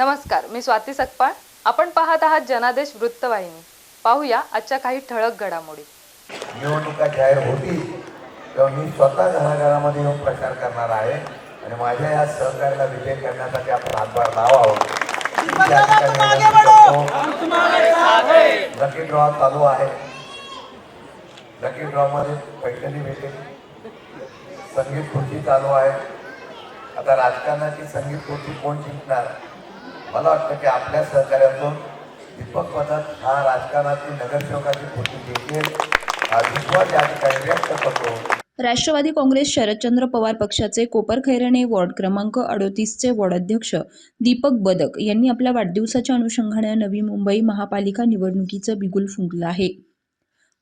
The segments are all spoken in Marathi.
नमस्कार, मी स्वाती सकपाळ. आपण पाहत आहात जनादेश वृत्तवाहिनी. पाहूया आजच्या काही ठळक घडामोडी. निवडणुका जाहीर होतील तेव्हा मी स्वतः घराघरामध्ये येऊन प्रचार करणार आहे आणि माझ्या या सहकार्याला विजय करण्यासाठी आपण हातभार लावावं. लकी ड्रॉ चालू आहे. लकी ड्रॉमध्ये पैठणी भेटेल. संगीत खुर्ची चालू आहे. आता राजकारणाची संगीत खुर्ची कोण जिंकणार? मला वाटतं की आपल्या सहकार्यातून दीपक पदक हा राजकारणातील नगरसेवकाची खुर्ची जिंकेल हा विश्वास या ठिकाणी व्यक्त करतो. राष्ट्रवादी काँग्रेस शरदचंद्र पवार पक्षाचे कोपरखैरणे वॉर्ड क्रमांक 38चे वॉर्डाध्यक्ष दीपक बदक यांनी आपल्या वाढदिवसाच्या अनुषंगाने नवी मुंबई महापालिका निवडणुकीचं बिगुल फुंकलं आहे.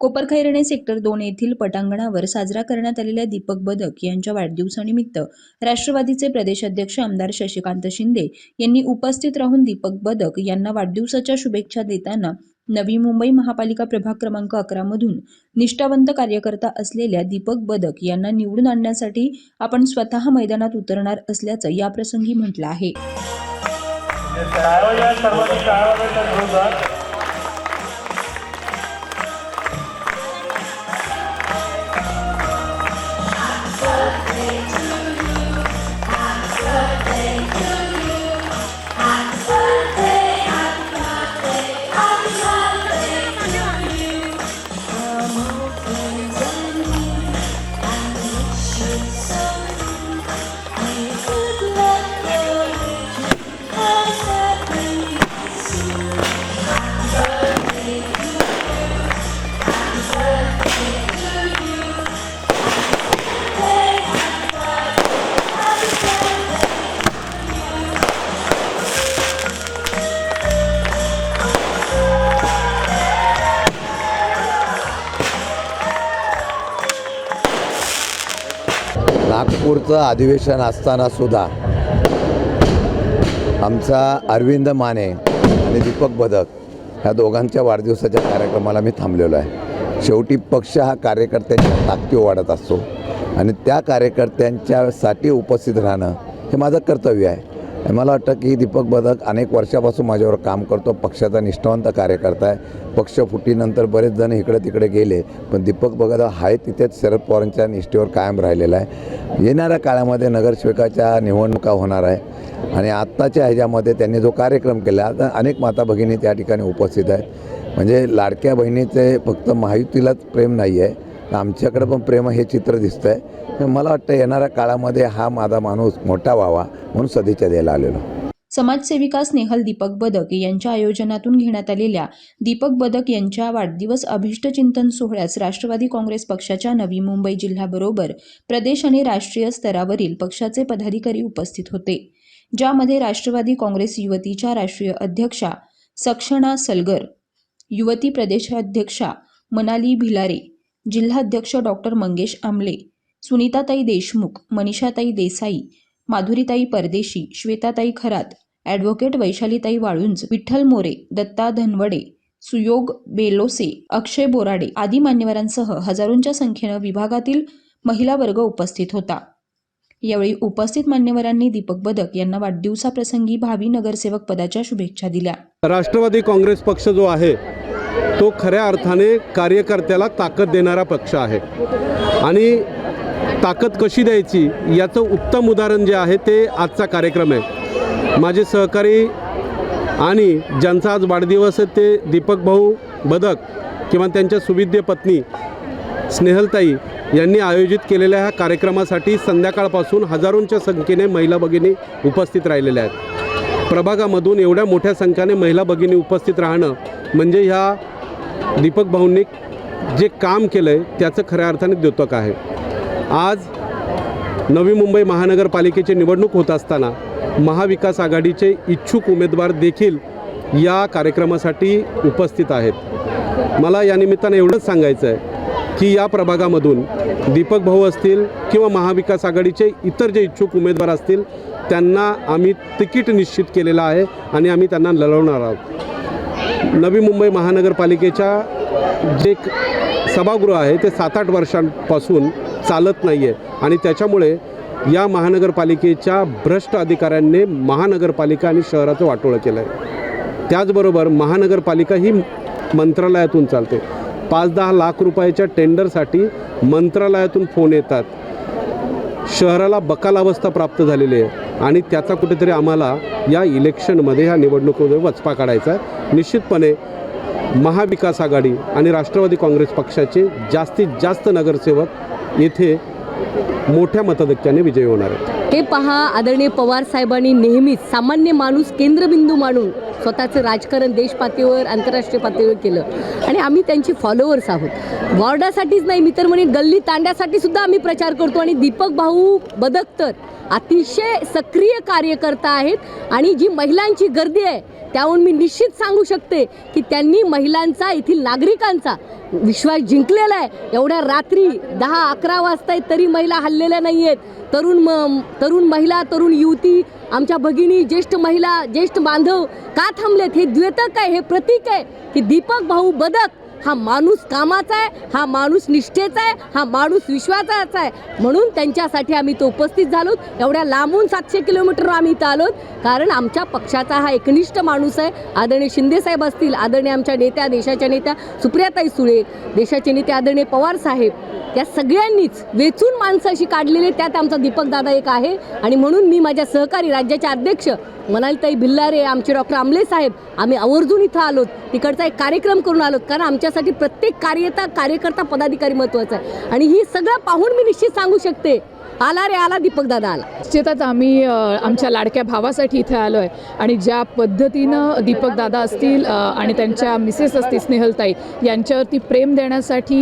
कोपरखैरणे सेक्टर 2 येथील पटांगणावर साजरा करण्यात आलेल्या दीपक बदक यांच्या वाढदिवसानिमित्त राष्ट्रवादीचे प्रदेशाध्यक्ष आमदार शशिकांत शिंदे यांनी उपस्थित राहून दीपक बदक यांना वाढदिवसाच्या शुभेच्छा देताना नवी मुंबई महापालिका प्रभाग क्रमांक 11 मधून निष्ठावंत कार्यकर्ता असलेल्या दीपक बदक यांना निवडून आणण्यासाठी आपण स्वतः मैदानात उतरणार असल्याचं याप्रसंगी म्हटलं आहे. नागपूरचं अधिवेशन असताना सुद्धा आमचा अरविंद माने आणि दीपक बदक ह्या दोघांच्या वाढदिवसाच्या कार्यक्रमाला मी थांबलेलो आहे. शेवटी पक्ष हा कार्यकर्त्यांच्या ताकदीवर वाढत असतो आणि त्या कार्यकर्त्यांच्यासाठी उपस्थित राहणं हे माझं कर्तव्य आहे. मला वाटतं की दीपक बदक अनेक वर्षापासून माझ्यावर काम करतो. पक्षाचा निष्ठावंत कार्यकर्ता आहे. पक्ष फुटीनंतर बरेच जण इकडे तिकडे गेले, पण दीपक बदक आहे तिथेच शरद पवारांच्या निष्ठेवर कायम राहिलेला आहे. येणाऱ्या काळामध्ये नगरसेवकाच्या निवडणुका होणार आहे आणि आत्ताच्या ह्याच्यामध्ये त्यांनी जो कार्यक्रम केला, आता अनेक माता भगिनी त्या ठिकाणी उपस्थित आहेत. म्हणजे लाडक्या बहिणीचे फक्त महायुतीलाच प्रेम नाही आहे, तर आमच्याकडे पण प्रेम हे चित्र दिसतं आहे. मला वाटतं येणाऱ्या काळामध्ये हा माझा माणूस मोठा व्हावा म्हणून सदिच्छा द्यायला आलेलो. समाजसेविका स्नेहल दीपक बदक यांच्या आयोजनातून घेण्यात आलेल्या दीपक बदक यांच्या वाढदिवस अभिष्टचिंतन सोहळ्यास राष्ट्रवादी काँग्रेस पक्षाच्या नवी मुंबई जिल्ह्याबरोबर प्रदेश आणि राष्ट्रीय स्तरावरील पक्षाचे पदाधिकारी उपस्थित होते, ज्यामध्ये राष्ट्रवादी काँग्रेस युवतीच्या राष्ट्रीय अध्यक्षा सक्षणा सलगर, युवती प्रदेशाध्यक्षा मनाली भिलारे, जिल्हाध्यक्ष डॉक्टर मंगेश आमले, सुनीताताई देशमुख, मनीषाताई देसाई, माधुरीताई परदेशी, श्वेताताई खरात, ॲडव्होकेट वैशालीताई वाळुंज, विठ्ठल मोरे, दत्ता धनवडे, सुयोग बेलोसे, अक्षय बोराडे आदी मान्यवरांसह हजारोंच्या संख्येनं विभागातील महिला वर्ग उपस्थित होता. यावेळी उपस्थित मान्यवरांनी दीपक बदक यांना वाढदिवसाप्रसंगी भावी नगरसेवक पदाच्या शुभेच्छा दिल्या. राष्ट्रवादी काँग्रेस पक्ष जो आहे तो खऱ्या अर्थाने कार्यकर्त्याला ताकद देणारा पक्ष आहे आणि ताकद कशी द्यायची याचं उत्तम उदाहरण जे आहे ते आजचा कार्यक्रम आहे. माझे सहकारी आणि ज्यांचा आज वाढदिवस आहे ते दीपक भाऊ बदक किंवा त्यांच्या सुविद्य पत्नी स्नेहलताई यांनी आयोजित केलेल्या ह्या कार्यक्रमासाठी संध्याकाळपासून हजारोंच्या संख्येने महिला भगिनी उपस्थित राहिलेल्या आहेत. प्रभागामधून एवढ्या मोठ्या संख्येने महिला भगिनी उपस्थित राहणं म्हणजे ह्या दीपक भाऊंनी जे काम केलं आहे त्याचं खऱ्या अर्थाने द्योतक आहे. आज नवी मुंबई महानगरपालिकेची निवडणूक होत असताना महाविकास आघाडीचे इच्छुक उमेदवार देखील या कार्यक्रमासाठी उपस्थित आहेत. मला या निमित्तानं एवढंच सांगायचं आहे की या प्रभागामधून दीपक भाऊ असतील किंवा महाविकास आघाडीचे इतर जे इच्छुक उमेदवार असतील त्यांना आम्ही तिकीट निश्चित केलेलं आहे आणि आम्ही त्यांना लढवणार आहोत. नवी मुंबई महानगरपालिकेच्या जे सभागृह आहे ते 7-8 वर्षांपासून चालत नाही आहे आणि त्याच्यामुळे या महानगरपालिकेच्या भ्रष्ट अधिकाऱ्यांनी महानगरपालिका आणि शहराचं वाटोळं केलं आहे. त्याचबरोबर महानगरपालिका ही मंत्रालयातून चालते. 5-10 लाख रुपयाच्या टेंडरसाठी मंत्रालयातून फोन येतात. शहराला बकालावस्था प्राप्त झालेली आहे आणि त्याचा कुठेतरी आम्हाला या इलेक्शनमध्ये, ह्या निवडणुकीमध्ये वचपा काढायचा आहे. निश्चितपणे महाविकास आघाडी आणि राष्ट्रवादी काँग्रेस पक्षाचे जास्तीत जास्त नगरसेवक येथे मोठ्या मताधिक्याने विजयी होणार आहेत. हे पहा, आदरणीय पवार साहेबांनी नेहमीच सामान्य माणूस केंद्रबिंदू मानून स्वतःचं राजकारण देश पातळीवर, आंतरराष्ट्रीय पातळीवर केलं आणि आम्ही त्यांची फॉलोअर्स आहोत. वॉर्डासाठीच नाही, मी तर म्हणेन गल्ली तांड्यासाठी सुद्धा आम्ही प्रचार करतो. आणि दीपक भाऊ बदक तर अतिशय सक्रिय कार्यकर्ता आहेत आणि जी महिलांची गर्दी आहे त्याहून मी निश्चित सांगू शकते की त्यांनी महिलांचा, येथील नागरिकांचा विश्वास जिंकलेला आहे. एवढ्या रात्री 10-11 वाजता आहेत तरी महिला हललेल्या नाही आहेत. तरुण महिला, तरुण युवती, आमच्या भगिनी, ज्येष्ठ महिला, ज्येष्ठ बांधव का थांबलेत? हे द्योतक आहे, हे प्रतीक आहे की दीपक भाऊ बदक हा माणूस कामाचा आहे, हा माणूस निष्ठेचा आहे, हा माणूस विश्वासाचा आहे. म्हणून त्यांच्यासाठी आम्ही तो उपस्थित झालो. एवढ्या लांबून 700 किलोमीटर आम्ही इथं आलोत कारण आमच्या पक्षाचा हा एकनिष्ठ माणूस आहे. आदरणीय शिंदेसाहेब असतील, आदरणीय आमच्या नेत्या, देशाच्या नेत्या सुप्रियाताई सुळे, देशाचे नेते आदरणीय पवार साहेब, या सगळ्यांनीच वेचून माणसं अशी काढलेली, त्यात आमचा दीपक दादा एक आहे. आणि म्हणून मी माझ्या सहकारी राज्याचे अध्यक्ष मनालीताई भिल्लारे, आमचे डॉक्टर आमले साहेब, आम्ही आवर्जून इथं आलोत. तिकडचा एक कार्यक्रम करून आलोत कारण आमच्यासाठी प्रत्येक कार्यकर्ता पदाधिकारी महत्त्वाचा आहे. आणि ही सगळं पाहून मी निश्चित सांगू शकते, आला रे आला, दीपक दादा आला. निश्चितच आम्ही आमच्या लाडक्या भावासाठी इथे आलो आहे आणि ज्या पद्धतीनं दीपक दादा असतील आणि त्यांच्या मिसेस असतील स्नेहलताई यांच्यावरती प्रेम देण्यासाठी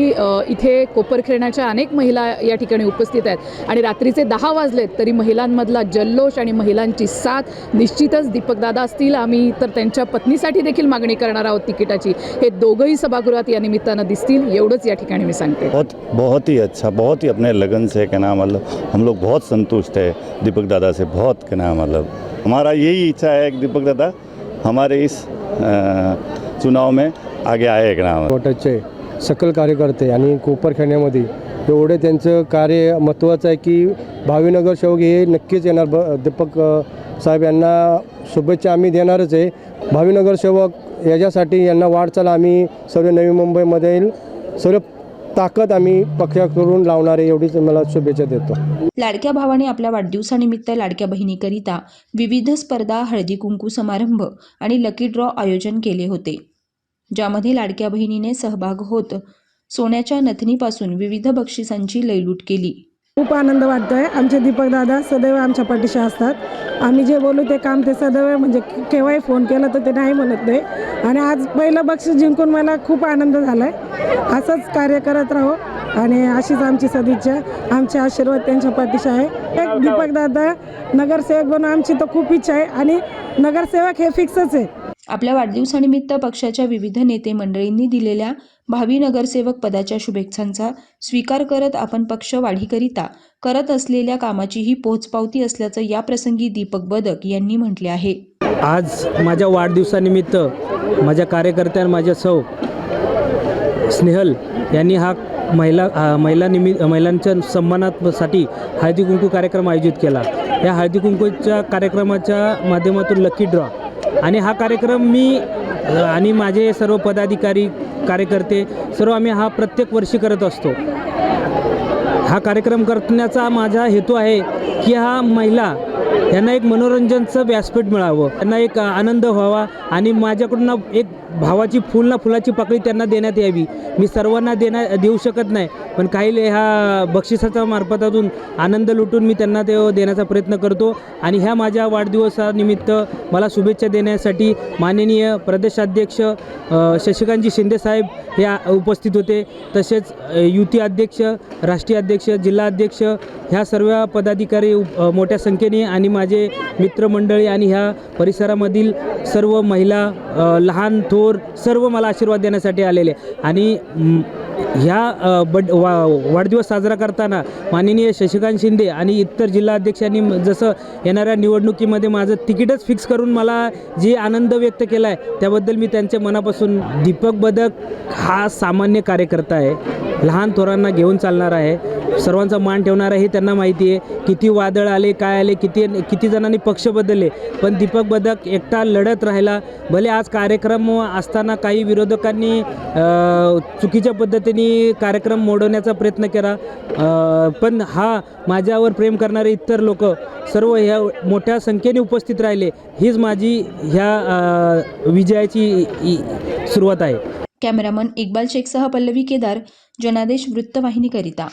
इथे कोपरखेरण्याच्या अनेक महिला या ठिकाणी उपस्थित आहेत. आणि रात्रीचे 10 वाजलेत तरी महिलांमधला जल्लोष आणि महिलांची साथ निश्चितच दीपक दादा असतील. आम्ही तर त्यांच्या पत्नीसाठी देखील मागणी करणार आहोत तिकिटाची. हे दोघंही सभागृहात या निमित्तानं दिसतील, एवढंच या ठिकाणी मी सांगते. बहुत ही अच्छा, बहुत ही अपने लगन से क्या नाम, मतलब हम लोग बहुत संतुष्ट है दीपक दादा से, बहुत क्या नाम, मतलब हमारा यही इच्छा है कि दीपक दादा हमारे इस चुनाव में आगे आए. क्या नाम, गटाचे सकल कार्यकर्ते आणि कोपरखेरण्यामध्ये एवढे त्यांचं कार्य महत्त्वाचं आहे की भावी नगरसेवक हे नक्कीच येणार. दीपक साहेब यांना शुभेच्छा आम्ही देणारच आहे. भावी नगरसेवक याच्यासाठी यांना वाटचाल आम्ही सर्व नवी मुंबईमधील सर्व ताकद आम्ही पक्षाकडून लावणार आहे, एवढीच मला शुभेच्छा देतो. लाडक्या भावाने आपल्या वाढदिवसानिमित्त लाडक्या बहिणीकरिता विविध स्पर्धा, हळदी कुंकू समारंभ आणि लकी ड्रॉ आयोजन केले होते, ज्यामध्ये लाडक्या बहिणीने सहभाग होत सोन्याच्या नथनीपासून विविध बक्षिसांची लयलूट केली. खूप आनंद वाटतोय. आमचे दीपक दादा सदैव आमच्या पाठीशी असतात. आम्ही जे बोलू ते काम ते सदैव, म्हणजे केव्हाही फोन केला तर ते नाही म्हणत नाही. आणि आज पहिलं बक्षीस जिंकून मला खूप आनंद झाला आहे. असंच कार्य करत राहू आणि अशीच आमची सदिच्छा, आमचे आशीर्वाद त्यांच्या पाठीशी आहे. एक दीपक दादा नगरसेवक बनून आमची तर खूप इच्छा आहे आणि नगरसेवक हे फिक्सच आहे. आपल्या वाढदिवसानिमित्त पक्षाच्या विविध नेते मंडळींनी दिलेल्या भावी नगरसेवक पदाच्या शुभेच्छांचा स्वीकार करत आपण पक्ष वाढीकरिता करत असलेल्या कामाची ही पोचपावती असल्याचं या प्रसंगी दीपक बदक यांनी म्हटले आहे. आज माझ्या वाढदिवसानिमित्त माझ्या कार्यकर्त्यांना, माझ्या सौ स्नेहल यांनी हा महिलांच्या सन्मानासाठी हळदी कुंकू कार्यक्रम आयोजित केला. या हळदी कुंकूच्या कार्यक्रमाच्या माध्यमातून लकी ड्रॉ आणि हा कार्यक्रम मी आणि माझे सर्व पदाधिकारी, कार्यकर्ते सर्व आम्ही हा प्रत्येक वर्षी करत असतो. हा कार्यक्रम करण्याचा माझा हेतू आहे की हा महिला यांना एक मनोरंजनचं व्यासपीठ मिळावं, त्यांना एक आनंद व्हावा आणि माझ्याकडून एक भावाची फुलाची पाकळी त्यांना देण्यात यावी. मी सर्वांना देऊ शकत नाही, पण काही ह्या बक्षिसाच्या मार्फतातून आनंद लुटून मी त्यांना ते देण्याचा प्रयत्न करतो. आणि ह्या माझ्या वाढदिवसानिमित्त मला शुभेच्छा देण्यासाठी माननीय प्रदेशाध्यक्ष शशिकांतजी शिंदेसाहेब हे उपस्थित होते. तसेच युती अध्यक्ष, राष्ट्रीय अध्यक्ष, जिल्हा अध्यक्ष ह्या सर्व पदाधिकारी मोठ्या संख्येने आणि माझे मित्रमंडळी आणि ह्या परिसरामधील सर्व महिला, लहान थोर सर्व मला आशीर्वाद देण्यासाठी आलेले. आणि ह्या वाढदिवस साजरा करताना माननीय शशिकांत शिंदे आणि इतर जिल्हाध्यक्षांनी जसं येणाऱ्या निवडणुकीमध्ये माझं तिकीटच फिक्स करून मला जे आनंद व्यक्त केला आहे त्याबद्दल मी त्यांच्या मनापासून दीपक बदक हा सामान्य कार्यकर्ता आहे, लहान थोरांना घेऊन चालणार आहे, सर्वांचा मान ठेवणार आहे हे त्यांना माहिती आहे. किती वादळ आले काय आले किती जणांनी पक्ष बदलले पण दीपक बदक एकटा लढत राहिला. भले आज कार्यक्रम असताना काही विरोधकांनी चुकीच्या पद्धतीने कार्यक्रम मोडवण्याचा प्रयत्न केला पण हा माझ्यावर प्रेम करणारे इतर लोक सर्व ह्या मोठ्या संख्येने उपस्थित राहिले. हीच माझी ह्या विजयाची सुरुवात आहे. कॅमेरामन इक्बाल शेखसह पल्लवी केदार, जनादेश वृत्तवाहिनीकरिता.